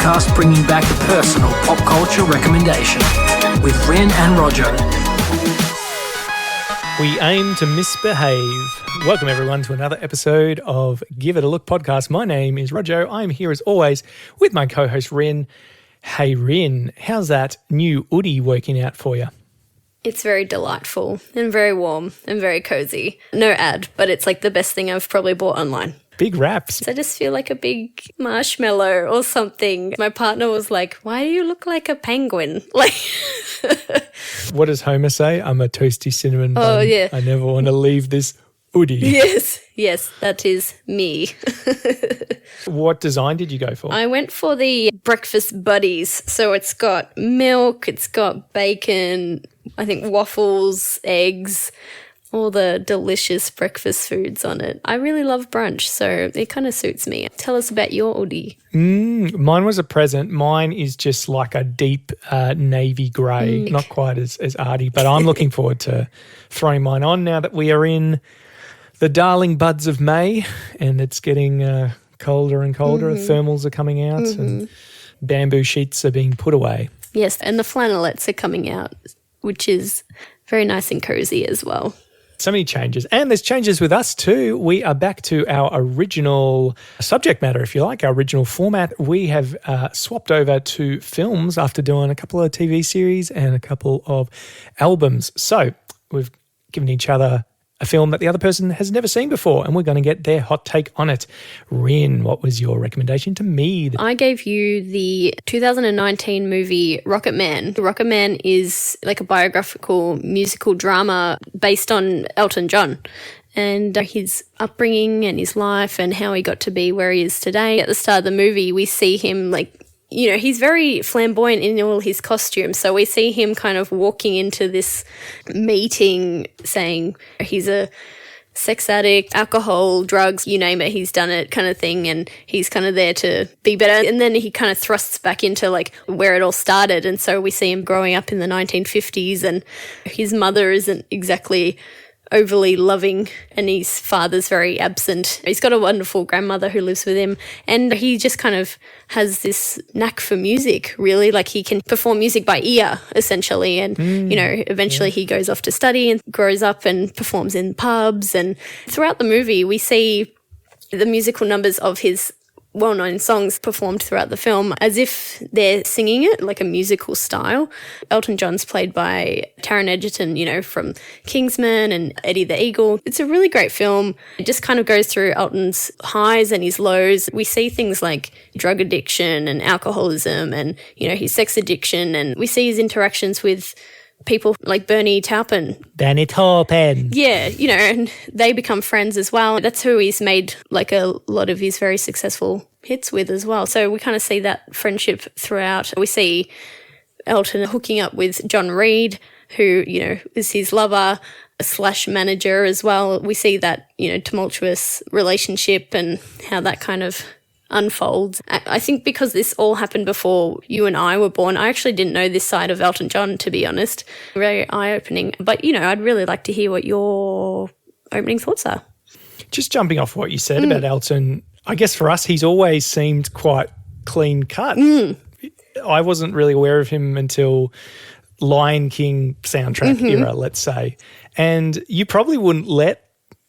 podcast bringing back the personal pop culture recommendation with Rinn and Rogo. We aim to misbehave. Welcome everyone to another episode of Give It a Look podcast. My name is Rogo. I'm here as always with my co-host Rinn. Hey Rinn, how's that new hoodie working out for you? It's very delightful and very warm and very cozy. No ad, but it's like the best thing I've probably bought online. Big wraps. I just feel like a big marshmallow or something. My partner was like, why do you look like a penguin? Like, what does Homer say? I'm a toasty cinnamon bun. Oh, yeah. I never want to leave this hoodie. Yes, that is me. What design did you go for? I went for the breakfast buddies. So it's got milk, it's got bacon, I think waffles, eggs, all the delicious breakfast foods on it. I really love brunch, so it kind of suits me. Tell us about your hoodie. Mine was a present. Mine is just like a deep navy grey, not quite as arty, but I'm looking forward to throwing mine on now that we are in the darling buds of May and it's getting colder and colder. Thermals are coming out and bamboo sheets are being put away. Yes, and the flannelettes are coming out, which is very nice and cozy as well. So many changes. And there's changes with us too. We are back to our original subject matter, if you like, our original format. We have swapped over to films after doing a couple of TV series and a couple of albums. So we've given each other a film that the other person has never seen before, and we're going to get their hot take on it. Rinn, what was your recommendation to me? I gave you the 2019 movie Rocketman. Rocketman is like a biographical musical drama based on Elton John and his upbringing and his life and how he got to be where he is today. At the start of the movie, we see him he's very flamboyant in all his costumes. So we see him kind of walking into this meeting saying he's a sex addict, alcohol, drugs, you name it, he's done it kind of thing. And he's kind of there to be better. And then he kind of thrusts back into like where it all started. And so we see him growing up in the 1950s and his mother isn't exactly overly loving and his father's very absent. He's got a wonderful grandmother who lives with him and he just kind of has this knack for music, really. Like he can perform music by ear, essentially. And, eventually he goes off to study and grows up and performs in pubs. And throughout the movie, we see the musical numbers of his well-known songs performed throughout the film as if they're singing it like a musical style. Elton John's played by Taron Egerton, from Kingsman and Eddie the Eagle. It's a really great film. It just kind of goes through Elton's highs and his lows. We see things like drug addiction and alcoholism and, his sex addiction, and we see his interactions with people like Bernie Taupin. Yeah, and they become friends as well. That's who he's made like a lot of his very successful hits with as well. So we kind of see that friendship throughout. We see Elton hooking up with John Reid, who, is his lover / manager as well. We see that, tumultuous relationship and how that kind of unfolds. I think because this all happened before you and I were born, I actually didn't know this side of Elton John, to be honest. Very eye-opening. But, I'd really like to hear what your opening thoughts are. Just jumping off what you said about Elton, I guess for us, he's always seemed quite clean cut. I wasn't really aware of him until Lion King soundtrack era, let's say. And you probably wouldn't let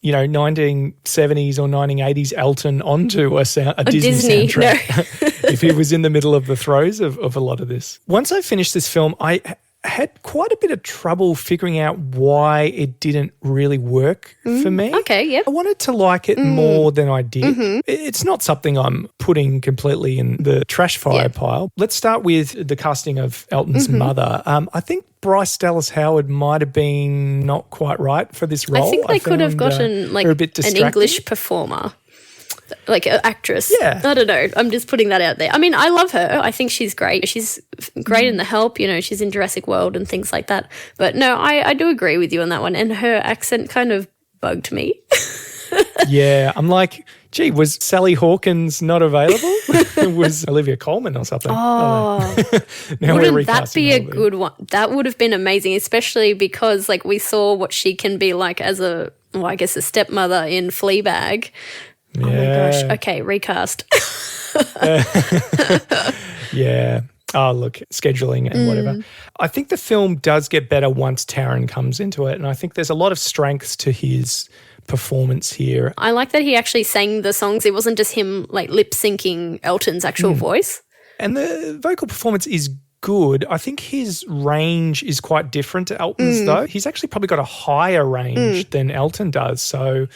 1970s or 1980s Elton onto a Disney soundtrack if he was in the middle of the throes of a lot of this. Once I finished this film, I had quite a bit of trouble figuring out why it didn't really work for me. Okay, yep. I wanted to like it more than I did. It's not something I'm putting completely in the trash fire pile. Let's start with the casting of Elton's mother. I think Bryce Dallas Howard might have been not quite right for this role. I think they could have gotten a bit an English performer. Like an actress. Yeah. I don't know. I'm just putting that out there. I mean, I love her. I think she's great. She's great in The Help. She's in Jurassic World and things like that. But no, I do agree with you on that one. And her accent kind of bugged me. Yeah. I'm like, gee, was Sally Hawkins not available? Was Olivia Colman or something? Oh. Wouldn't that be a good one? That would have been amazing, especially because we saw what she can be like as a stepmother in Fleabag. Oh my gosh. Okay, recast. Yeah. Oh, look, scheduling and whatever. I think the film does get better once Taron comes into it, and I think there's a lot of strengths to his performance here. I like that he actually sang the songs. It wasn't just him like lip syncing Elton's actual voice. And the vocal performance is good. I think his range is quite different to Elton's, though. He's actually probably got a higher range than Elton does. So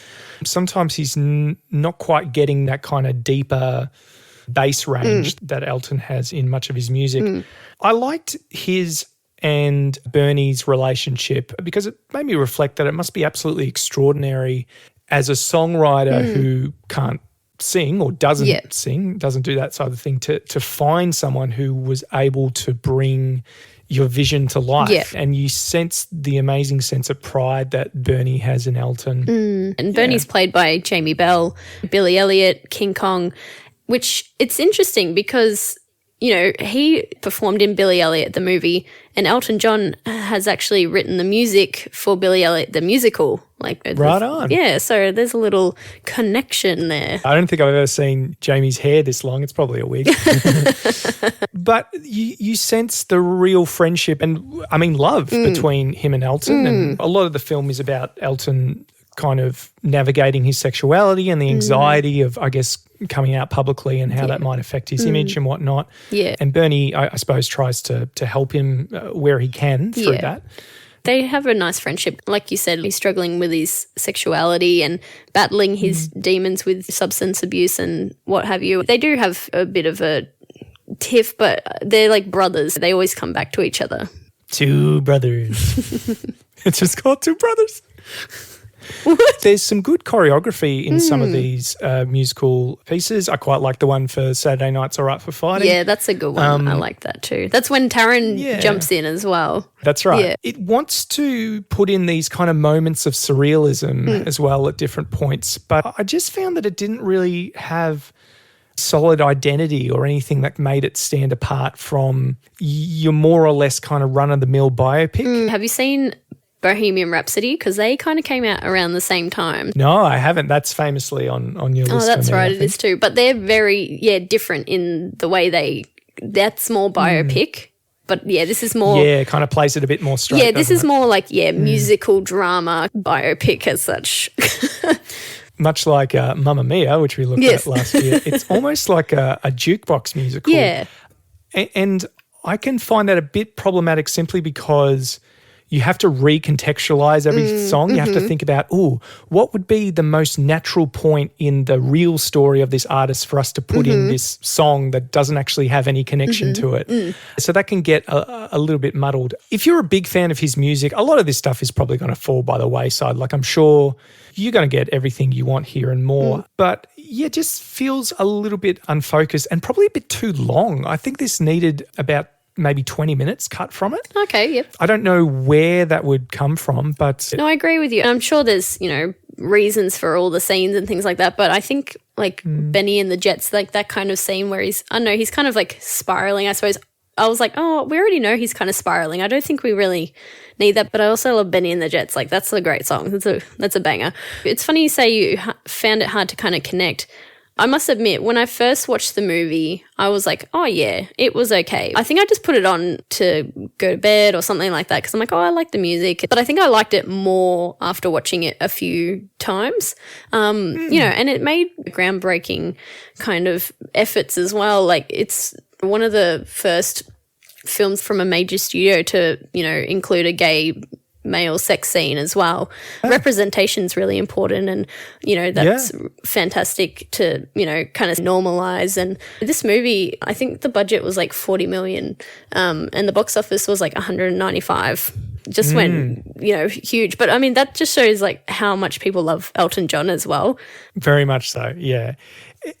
sometimes he's not quite getting that kind of deeper bass range that Elton has in much of his music. I liked his and Bernie's relationship because it made me reflect that it must be absolutely extraordinary as a songwriter who can't sing or doesn't sing, doesn't do that side of the thing, to find someone who was able to bring your vision to life. Yeah. And you sense the amazing sense of pride that Bernie has in Elton. And Bernie's played by Jamie Bell, Billy Elliot, King Kong, which it's interesting because, you know, he performed in Billy Elliot, the movie, and Elton John has actually written the music for Billy Elliot, the musical. Right on. Yeah, so there's a little connection there. I don't think I've ever seen Jamie's hair this long. It's probably a wig. But you sense the real friendship and, I mean, love between him and Elton. And a lot of the film is about Elton kind of navigating his sexuality and the anxiety of, I guess, coming out publicly and how that might affect his image and whatnot. Yeah. And Bernie, I suppose, tries to help him where he can through that. They have a nice friendship. Like you said, he's struggling with his sexuality and battling his demons with substance abuse and what have you. They do have a bit of a tiff, but they're like brothers. They always come back to each other. Two brothers. It's just called Two Brothers. There's some good choreography in some of these musical pieces. I quite like the one for Saturday Night's All Right for Fighting. Yeah, that's a good one. I like that too. That's when Taron jumps in as well. That's right. Yeah. It wants to put in these kind of moments of surrealism as well at different points, but I just found that it didn't really have solid identity or anything that made it stand apart from your more or less kind of run-of-the-mill biopic. Have you seen Bohemian Rhapsody? Because they kind of came out around the same time. No, I haven't. That's famously on your list. Oh, that's for me, right. It is too. But they're very, different in the way that's more biopic. But this is more. Yeah, kind of plays it a bit more straight. Yeah, this is more like, musical drama biopic as such. Much like Mamma Mia, which we looked at last year. It's almost like a jukebox musical. Yeah. And I can find that a bit problematic simply because you have to recontextualize every song. You have to think about, what would be the most natural point in the real story of this artist for us to put in this song that doesn't actually have any connection to it. So that can get a little bit muddled. If you're a big fan of his music, a lot of this stuff is probably going to fall by the wayside. Like, I'm sure you're going to get everything you want here and more. But it just feels a little bit unfocused and probably a bit too long. I think this needed about maybe 20 minutes cut from it. Okay, yep. I don't know where that would come from, but... No, I agree with you. I'm sure there's, reasons for all the scenes and things like that, but I think like Benny and the Jets, like that kind of scene where he's kind of like spiraling, I suppose. I was like, we already know he's kind of spiraling. I don't think we really need that, but I also love Benny and the Jets. Like, that's a great song. That's a banger. It's funny you say you found it hard to kind of connect. I must admit, when I first watched the movie, I was like, oh yeah, it was okay. I think I just put it on to go to bed or something like that because I'm like, I like the music. But I think I liked it more after watching it a few times, and it made groundbreaking kind of efforts as well. Like, it's one of the first films from a major studio to, include a gay male sex scene as well. Representation's really important, and that's fantastic to kind of normalize. And this movie, I think the budget was like 40 million and the box office was like 195. Just went huge. But I mean, that just shows like how much people love Elton John as well. Very much so, yeah.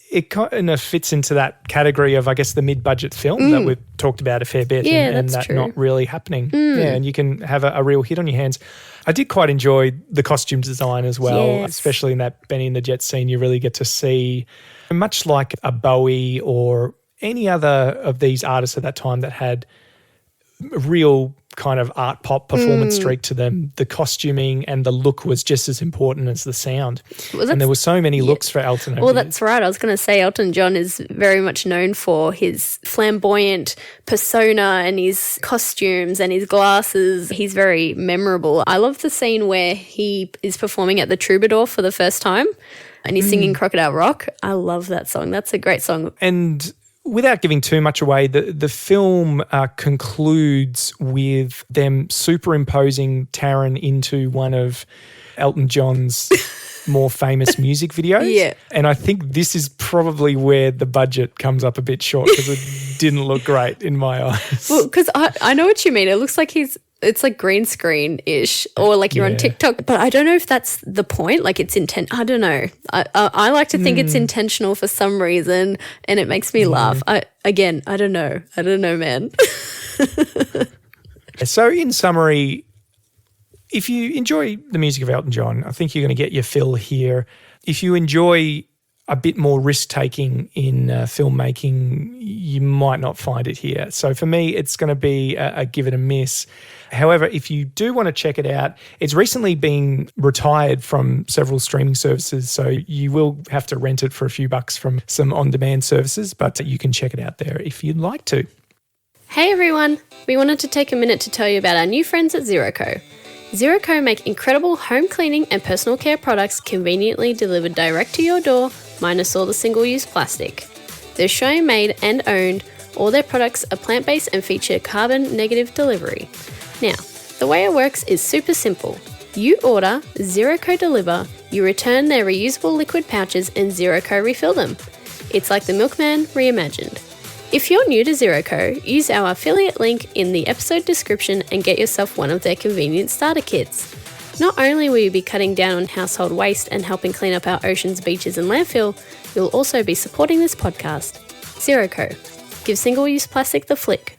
It kind of fits into that category of, I guess, the mid-budget film that we've talked about a fair bit, and that true. Not really happening. Yeah, and you can have a real hit on your hands. I did quite enjoy the costume design as well, especially in that Benny and the Jets scene. You really get to see, much like a Bowie or any other of these artists at that time that had real kind of art pop performance streak to them. The costuming and the look was just as important as the sound. Well, and there were so many looks for Elton. Well, that's right. I was going to say Elton John is very much known for his flamboyant persona and his costumes and his glasses. He's very memorable. I love the scene where he is performing at the Troubadour for the first time and he's singing Crocodile Rock. I love that song. That's a great song. And without giving too much away, the film concludes with them superimposing Taron into one of Elton John's more famous music videos. Yeah. And I think this is probably where the budget comes up a bit short because it didn't look great in my eyes. Well, because I know what you mean. It looks like it's like green screen-ish or like you're on TikTok, but I don't know if that's the point. Like it's I don't know. I like to think it's intentional for some reason and it makes me laugh. I don't know. I don't know, man. So in summary, if you enjoy the music of Elton John, I think you're going to get your fill here. If you enjoy a bit more risk-taking in filmmaking, you might not find it here. So for me, it's going to be a give it a miss. However, if you do want to check it out, it's recently been retired from several streaming services, so you will have to rent it for a few bucks from some on-demand services, but you can check it out there if you'd like to. Hey everyone, we wanted to take a minute to tell you about our new friends at ZeroCo. ZeroCo make incredible home cleaning and personal care products conveniently delivered direct to your door, minus all the single-use plastic. They're Australian made and owned. All their products are plant-based and feature carbon negative delivery. Now, the way it works is super simple. You order, ZeroCo deliver, you return their reusable liquid pouches and ZeroCo refill them. It's like the milkman reimagined. If you're new to ZeroCo, use our affiliate link in the episode description and get yourself one of their convenient starter kits. Not only will you be cutting down on household waste and helping clean up our oceans, beaches and landfill, you'll also be supporting this podcast. ZeroCo. Give single-use plastic the flick.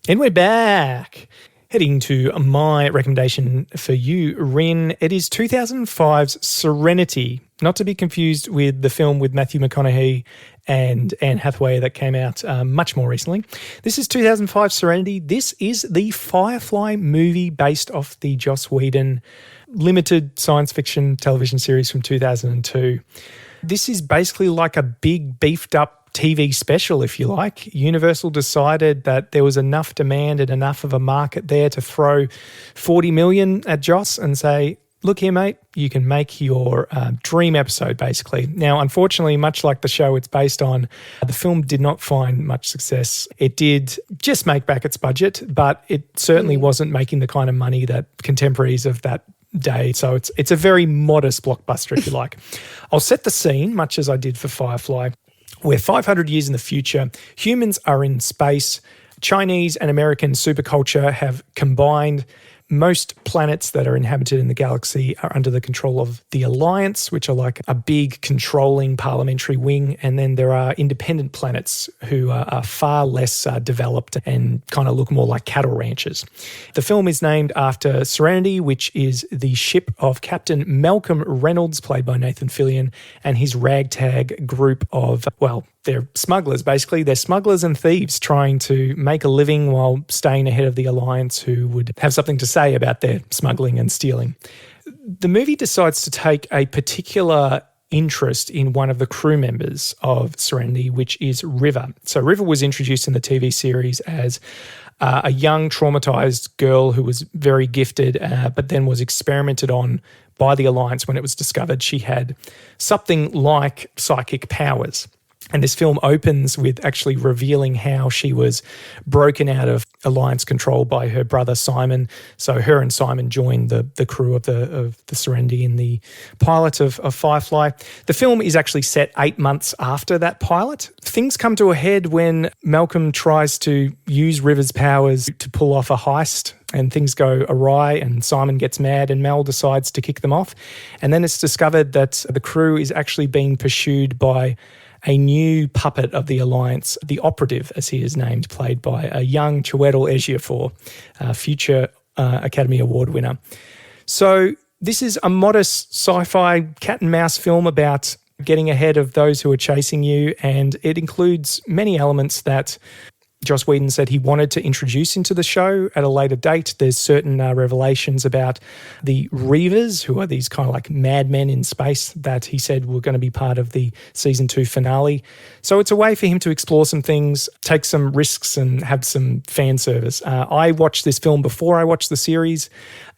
And we're back. Heading to my recommendation for you, Rinn. It is 2005's Serenity, not to be confused with the film with Matthew McConaughey and Anne Hathaway that came out much more recently. This is 2005 Serenity. This is the Firefly movie based off the Joss Whedon limited science fiction television series from 2002. This is basically like a big beefed up TV special, if you like. Universal decided that there was enough demand and enough of a market there to throw 40 million at Joss and say, look here, mate, you can make your dream episode, basically. Now, unfortunately, much like the show it's based on, the film did not find much success. It did just make back its budget, but it certainly wasn't making the kind of money that contemporaries of that day. So it's a very modest blockbuster, if you like. I'll set the scene, much as I did for Firefly. We're 500 years in the future. Humans are in space. Chinese and American superculture have combined. Most planets that are inhabited in the galaxy are under the control of the Alliance, which are like a big controlling parliamentary wing. And then there are independent planets who are far less developed and kind of look more like cattle ranches. The film is named after Serenity, which is the ship of Captain Malcolm Reynolds, played by Nathan Fillion, and his ragtag group of, well, they're smugglers, basically. They're smugglers and thieves trying to make a living while staying ahead of the Alliance, who would have something to say about their smuggling and stealing. The movie decides to take a particular interest in one of the crew members of Serenity, which is River. So River was introduced in the TV series as a young, traumatized girl who was very gifted, but then was experimented on by the Alliance when it was discovered she had something like psychic powers. And this film opens with actually revealing how she was broken out of Alliance control by her brother Simon. So her and Simon joined the crew of the Serenity in the pilot of Firefly. The film is actually set 8 months after that pilot. Things come to a head when Malcolm tries to use River's powers to pull off a heist, and things go awry and Simon gets mad and Mel decides to kick them off. And then it's discovered that the crew is actually being pursued by a new puppet of the Alliance, the Operative, as he is named, played by a young Chiwetel Ejiofor, future Academy Award winner. So this is a modest sci-fi cat and mouse film about getting ahead of those who are chasing you, and it includes many elements that Joss Whedon said he wanted to introduce into the show at a later date. There's certain revelations about the Reavers, who are these kind of like madmen in space, that he said were going to be part of the season 2 finale. So it's a way for him to explore some things, take some risks, and have some fan service. I watched this film before I watched the series,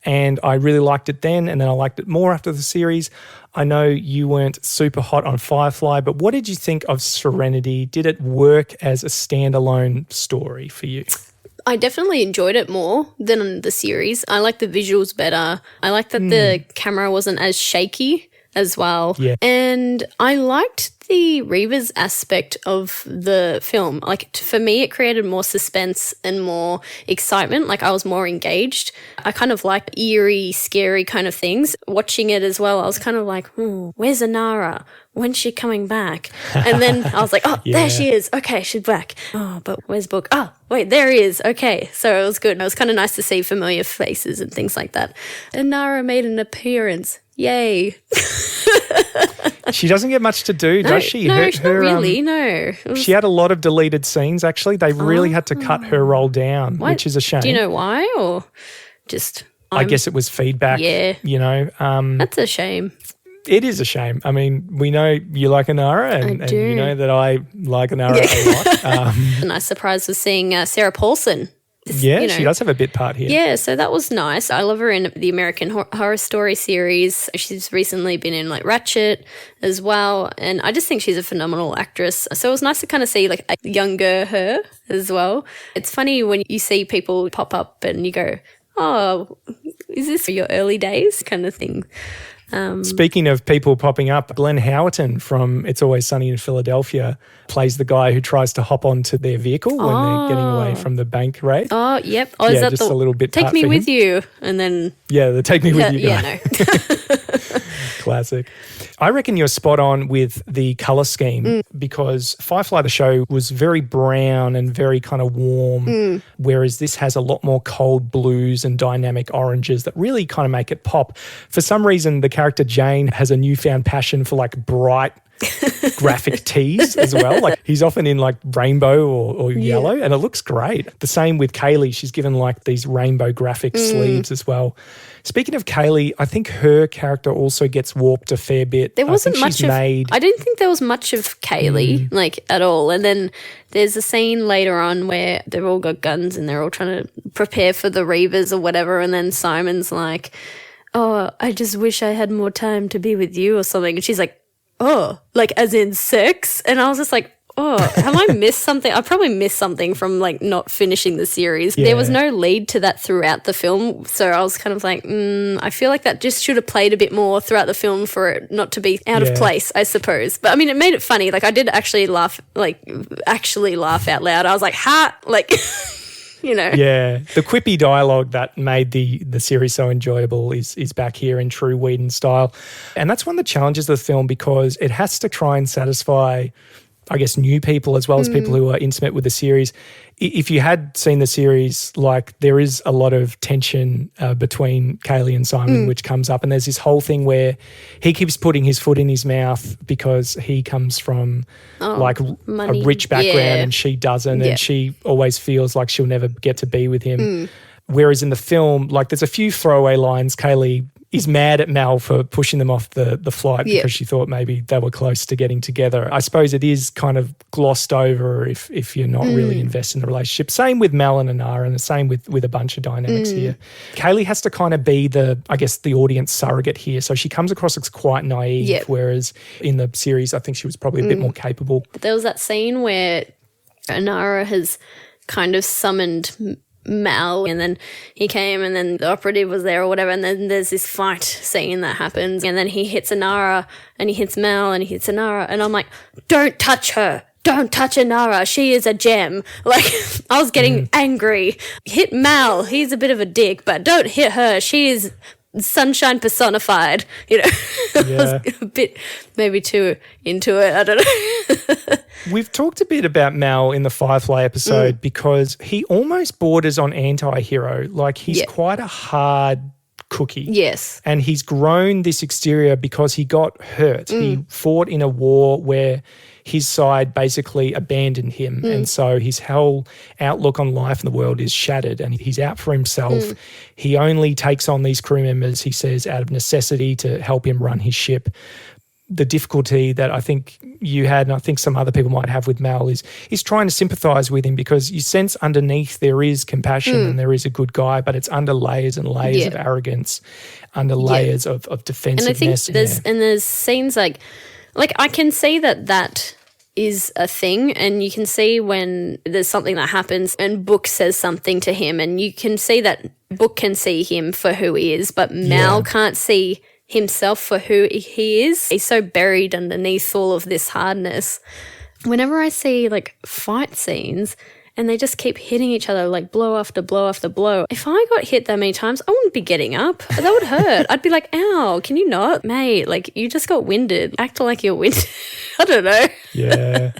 and I really liked it then, and then I liked it more after the series. I know you weren't super hot on Firefly, but what did you think of Serenity? Did it work as a standalone story for you? I definitely enjoyed it more than the series. I like the visuals better. I like that the camera wasn't as shaky as well. Yeah. And I liked the Reavers aspect of the film. Like, for me, it created more suspense and more excitement. Like, I was more engaged. I kind of like eerie, scary kind of things. Watching it as well, I was kind of like, where's Anara? When's she coming back? And then I was like, oh, there she is. Okay, she's back. Oh, but where's Book? Oh, wait, there he is. Okay, so it was good. It was kind of nice to see familiar faces and things like that. Anara made an appearance. Yay. She doesn't get much to do, does she? No, not really, no. She had a lot of deleted scenes, actually. They really had to cut her role down, which is a shame. Do you know why, or just... I guess it was feedback, you know. That's a shame. It is a shame. I mean, we know you like Anara, and you know that I like Anara a lot. A nice surprise was seeing Sarah Paulson. She does have a bit part here. Yeah, so that was nice. I love her in the American Horror Story series. She's recently been in like Ratchet as well, and I just think she's a phenomenal actress. So it was nice to kind of see like a younger her as well. It's funny when you see people pop up and you go, oh, is this your early days kind of thing? Speaking of people popping up, Glenn Howerton from It's Always Sunny in Philadelphia plays the guy who tries to hop onto their vehicle when they're getting away from the bank raid. Oh, yep. Oh, is that just a little bit take part me for with him. you, and then the take me with you guy. Yeah, no. Classic. I reckon you're spot on with the colour scheme because Firefly the show was very brown and very kind of warm, whereas this has a lot more cold blues and dynamic oranges that really kind of make it pop. For some reason, the character Jane has a newfound passion for like bright graphic tees as well. Like he's often in like rainbow or yellow, and it looks great. The same with Kaylee. She's given like these rainbow graphic sleeves as well. Speaking of Kaylee, I think her character also gets warped a fair bit. There wasn't much of... I didn't think there was much of Kaylee, like, at all. And then there's a scene later on where they've all got guns and they're all trying to prepare for the Reavers or whatever, and then Simon's like, oh, I just wish I had more time to be with you or something. And she's like, oh, like as in sex? And I was just like, oh, have I missed something? I probably missed something from like not finishing the series. There was no lead to that throughout the film. So I was kind of like, I feel like that just should have played a bit more throughout the film for it not to be out of place, I suppose. But I mean, it made it funny. Like I did actually laugh out loud. I was like, ha, like... You know. Yeah, the quippy dialogue that made the series so enjoyable is back here in true Whedon style. And that's one of the challenges of the film because it has to try and satisfy, I guess, new people as well as people who are intimate with the series. If you had seen the series, like there is a lot of tension between Kaylee and Simon, which comes up. And there's this whole thing where he keeps putting his foot in his mouth because he comes from money. A rich background and she doesn't. And she always feels like she'll never get to be with him. Whereas in the film, like there's a few throwaway lines. Kaylee is mad at Mel for pushing them off the flight because she thought maybe they were close to getting together. I suppose it is kind of glossed over if you're not really invested in the relationship. Same with Mel and Anara, and the same with a bunch of dynamics here. Kaylee has to kind of be the audience surrogate here. So she comes across as quite naive, whereas in the series I think she was probably a bit more capable. There was that scene where Anara has kind of summoned Mal, and then he came and then the operative was there or whatever, and then there's this fight scene that happens, and then he hits Anara and he hits Mal and he hits Anara, and I'm like, don't touch her. Don't touch Anara. She is a gem. Like, I was getting angry. Hit Mal. He's a bit of a dick, but don't hit her. She is sunshine personified, you know. I was a bit maybe too into it. I don't know. We've talked a bit about Mal in the Firefly episode because he almost borders on anti-hero. Like he's quite a hard cookie. Yes. And he's grown this exterior because he got hurt. He fought in a war where his side basically abandoned him. And so his whole outlook on life and the world is shattered and he's out for himself. He only takes on these crew members, he says, out of necessity to help him run his ship. The difficulty that I think you had, and I think some other people might have with Mal, is trying to sympathise with him, because you sense underneath there is compassion and there is a good guy, but it's under layers and layers of arrogance, under layers of defensiveness. And I think there's scenes like I can see that is a thing, and you can see when there's something that happens and Book says something to him, and you can see that Book can see him for who he is, but Mal can't see himself for who he is. He's so buried underneath all of this hardness. Whenever I see like fight scenes and they just keep hitting each other like blow after blow after blow, if I got hit that many times, I wouldn't be getting up. That would hurt. I'd be like, ow, can you not? Mate, like you just got winded. Act like you're winded. I don't know. Yeah.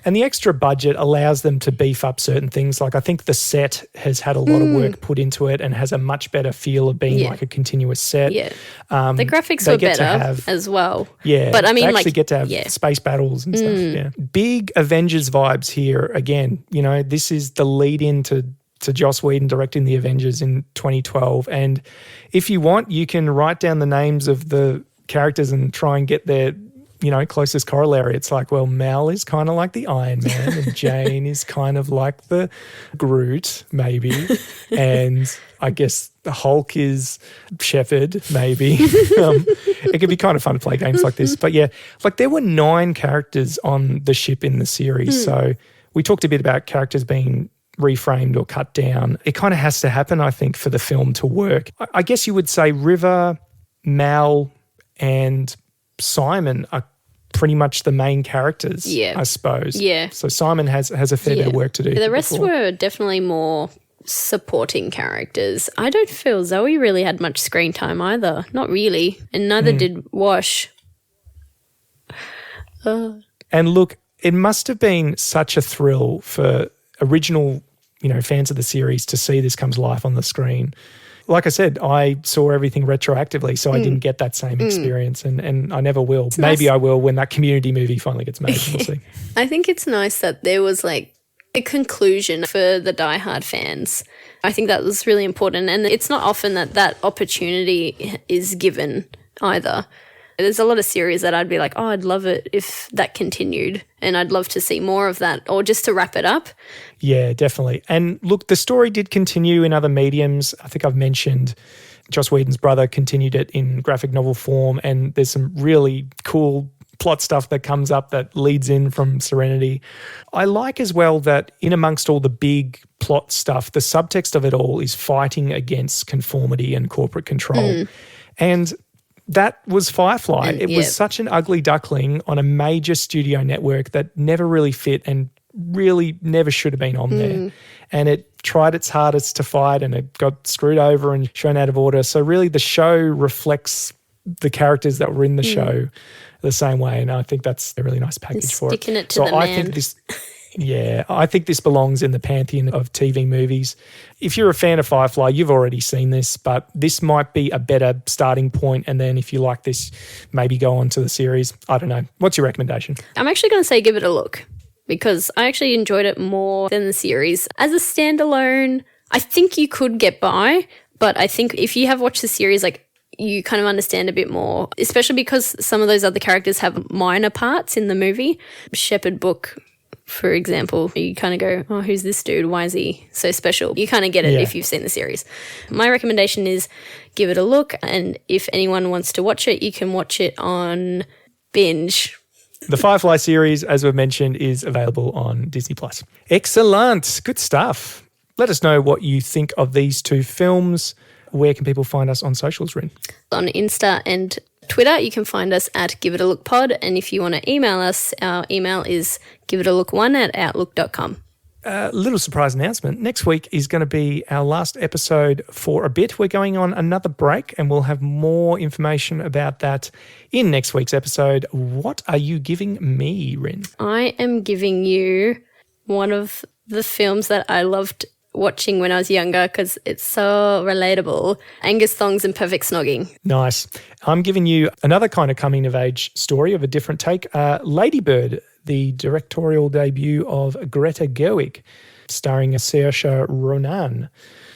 And the extra budget allows them to beef up certain things. Like I think the set has had a lot of work put into it and has a much better feel of being like a continuous set. Yeah. The graphics were better as well. Yeah. But I mean, they actually get to have space battles and stuff. Yeah. Big Avengers vibes here again. You know, this is the lead in to Joss Whedon directing the Avengers in 2012. And if you want, you can write down the names of the characters and try and get their closest corollary. It's like, well, Mal is kind of like the Iron Man and Jane is kind of like the Groot, maybe. And I guess the Hulk is Shepherd, maybe. It could be kind of fun to play games like this. But yeah, like there were 9 characters on the ship in the series. So we talked a bit about characters being reframed or cut down. It kind of has to happen, I think, for the film to work. I guess you would say River, Mal, and Simon are pretty much the main characters, I suppose. Yeah. So Simon has a fair bit of work to do. The rest were definitely more supporting characters. I don't feel Zoe really had much screen time either. Not really. And neither did Wash. And look, it must have been such a thrill for original, fans of the series to see this come to life on the screen. Like I said, I saw everything retroactively, so I didn't get that same experience, and I never will. Maybe I will when that Community movie finally gets made. We'll see. I think it's nice that there was like a conclusion for the diehard fans. I think that was really important, and it's not often that opportunity is given either. There's a lot of series that I'd be like, oh, I'd love it if that continued, and I'd love to see more of that, or just to wrap it up. Yeah, definitely. And look, the story did continue in other mediums. I think I've mentioned Joss Whedon's brother continued it in graphic novel form, and there's some really cool plot stuff that comes up that leads in from Serenity. I like as well that in amongst all the big plot stuff, the subtext of it all is fighting against conformity and corporate control. And that was Firefly. It was such an ugly duckling on a major studio network that never really fit and really never should have been on there. And it tried its hardest to fight and it got screwed over and shown out of order. So really the show reflects the characters that were in the show the same way. And I think that's a really nice package for it. Sticking it to the man. I think this belongs in the pantheon of TV movies. If you're a fan of Firefly, you've already seen this, but this might be a better starting point. And then if you like this, maybe go on to the series. I don't know. What's your recommendation? I'm actually going to say give it a look, because I actually enjoyed it more than the series. As a standalone, I think you could get by, but I think if you have watched the series, like, you kind of understand a bit more, especially because some of those other characters have minor parts in the movie. Shepherd Book, for example, you kind of go, oh, who's this dude? Why is he so special? You kind of get it if you've seen the series. My recommendation is give it a look, and if anyone wants to watch it, you can watch it on binge. The Firefly series, as we've mentioned, is available on Disney+. Excellent. Good stuff. Let us know what you think of these 2 films. Where can people find us on socials, Rinn? On Insta and Twitter, you can find us at Give It A Look Pod. And if you want to email us, our email is giveitalook1@outlook.com. Little surprise announcement. Next week is going to be our last episode for a bit. We're going on another break and we'll have more information about that in next week's episode. What are you giving me, Rinn? I am giving you one of the films that I loved watching when I was younger because it's so relatable. Angus Thongs and Perfect Snogging. Nice. I'm giving you another kind of coming of age story of a different take. Lady Bird, the directorial debut of Greta Gerwig, starring Saoirse Ronan.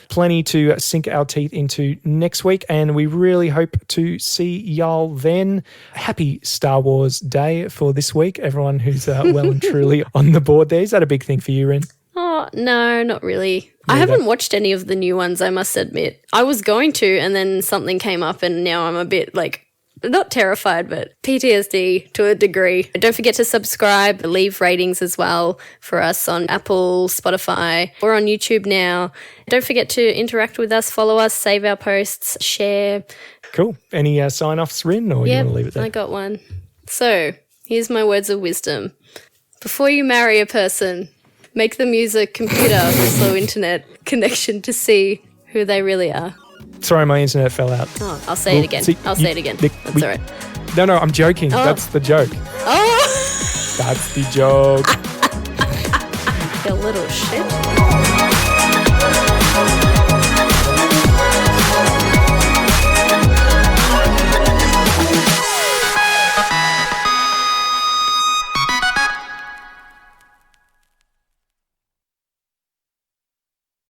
Plenty to sink our teeth into next week, and we really hope to see y'all then. Happy Star Wars Day for this week, everyone who's well and truly on the board there. Is that a big thing for you, Rinn? Oh, no, not really. I haven't watched any of the new ones, I must admit. I was going to, and then something came up, and now I'm a bit not terrified, but PTSD to a degree. Don't forget to subscribe, leave ratings as well for us on Apple, Spotify. We're on YouTube now. Don't forget to interact with us, follow us, save our posts, share. Cool. Any sign-offs, Rinn, or you want to leave it there? I got one. So, here's my words of wisdom. Before you marry a person, make them use a computer with slow internet connection to see who they really are. Sorry, my internet fell out. Oh, I'll say it again. I'll say it again. That's all right. No, I'm joking. Oh. That's the joke. Oh! That's the joke. You little shit.